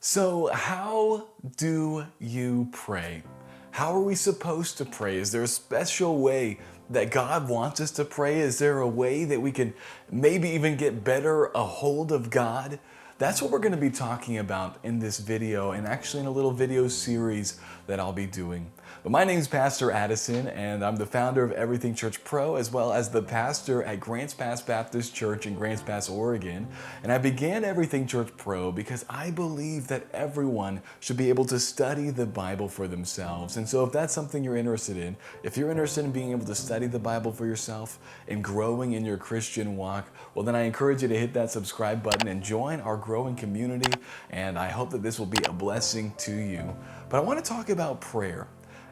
So, how do you pray? How are we supposed to pray? Is there a special way that God wants us to pray? Is there a way that we can maybe even get better a hold of God? That's what we're going to be talking about in this video and actually in a little video series that I'll be doing. But my name is Pastor Addison, and I'm the founder of Everything Church Pro, as well as the pastor at Grants Pass Baptist Church in Grants Pass, Oregon. And I began Everything Church Pro because I believe that everyone should be able to study the Bible for themselves. And so if that's something you're interested in, if you're interested in being able to study the Bible for yourself and growing in your Christian walk, well, then I encourage you to hit that subscribe button and join our growing community. And I hope that this will be a blessing to you. But I want to talk about prayer.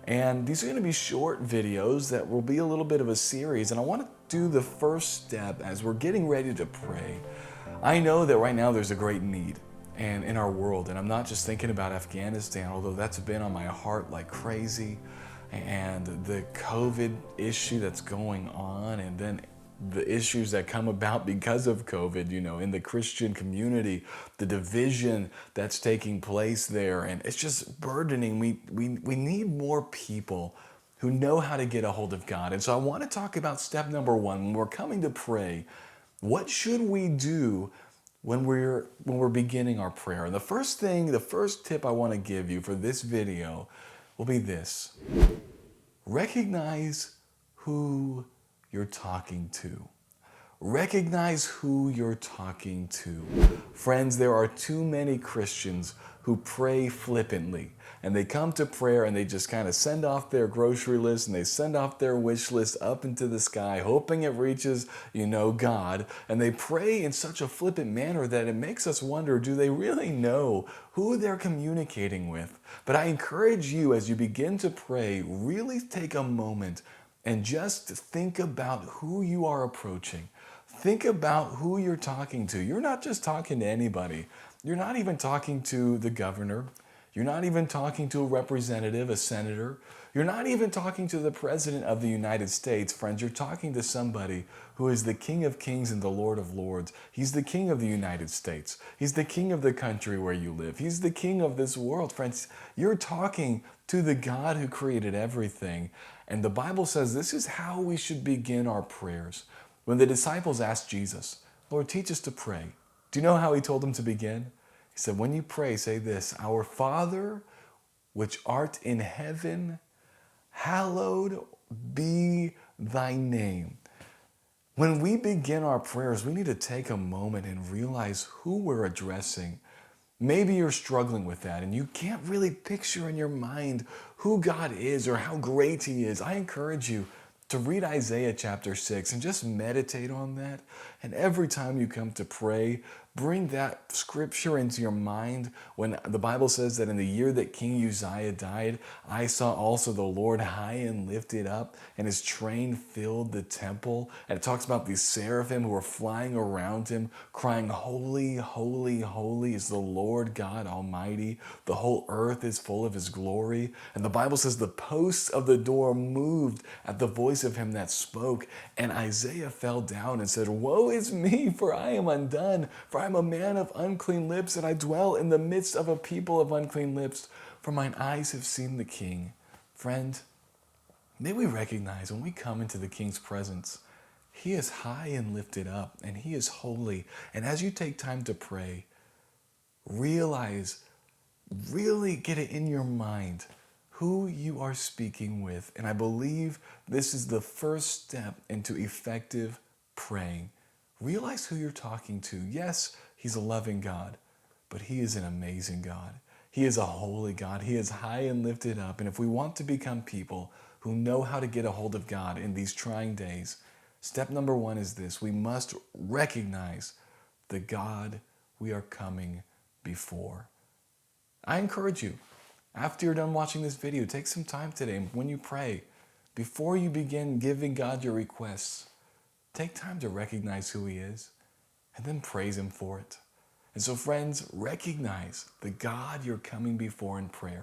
And these are going to be short videos that will be a little bit of a series. And I want to do the first step as we're getting ready to pray. I know that right now there's a great need and in our world. And I'm not just thinking about Afghanistan, although that's been on my heart like crazy. And the COVID issue that's going on, and then the issues that come about because of COVID, in the Christian community, the division that's taking place there, and it's just burdening. We need more people who know how to get a hold of God. And so I want to talk about step number one. When we're coming to pray, what should we do when we're beginning our prayer? And the first tip I want to give you for this video will be this. Recognize who you're talking to. Recognize who you're talking to. Friends, there are too many Christians who pray flippantly, and they come to prayer and they just kind of send off their grocery list and they send off their wish list up into the sky, hoping it reaches, God. And they pray in such a flippant manner that it makes us wonder, do they really know who they're communicating with? But I encourage you, as you begin to pray, really take a moment and just think about who you are approaching. Think about who you're talking to. You're not just talking to anybody. You're not even talking to the governor. You're not even talking to a representative, a senator. You're not even talking to the president of the United States. Friends, you're talking to somebody who is the King of Kings and the Lord of Lords. He's the King of the United States. He's the King of the country where you live. He's the King of this world. Friends, you're talking to the God who created everything. And the Bible says this is how we should begin our prayers. When the disciples asked Jesus, Lord, teach us to pray. Do you know how he told them to begin? He said, when you pray, say this, Our Father, which art in heaven, hallowed be thy name. When we begin our prayers, we need to take a moment and realize who we're addressing. Maybe you're struggling with that and you can't really picture in your mind who God is or how great he is. I encourage you to read Isaiah chapter 6 and just meditate on that. And every time you come to pray, bring that scripture into your mind. When the Bible says that in the year that King Uzziah died, I saw also the Lord high and lifted up, and his train filled the temple. And it talks about these seraphim who were flying around him, crying, Holy, holy, holy is the Lord God Almighty. The whole earth is full of his glory. And the Bible says the posts of the door moved at the voice of him that spoke. And Isaiah fell down and said, Woe is me, for I am undone, for I am a man of unclean lips, and I dwell in the midst of a people of unclean lips, for mine eyes have seen the King. Friend, may we recognize when we come into the King's presence, he is high and lifted up, and he is holy. And as you take time to pray, realize, really get it in your mind who you are speaking with. And I believe this is the first step into effective praying. Realize who you're talking to. Yes, he's a loving God, but he is an amazing God. He is a holy God. He is high and lifted up. And if we want to become people who know how to get a hold of God in these trying days, step number one is this. We must recognize the God we are coming before. I encourage you, after you're done watching this video, take some time today when you pray, before you begin giving God your requests, take time to recognize who he is and then praise him for it. And so friends, recognize the God you're coming before in prayer.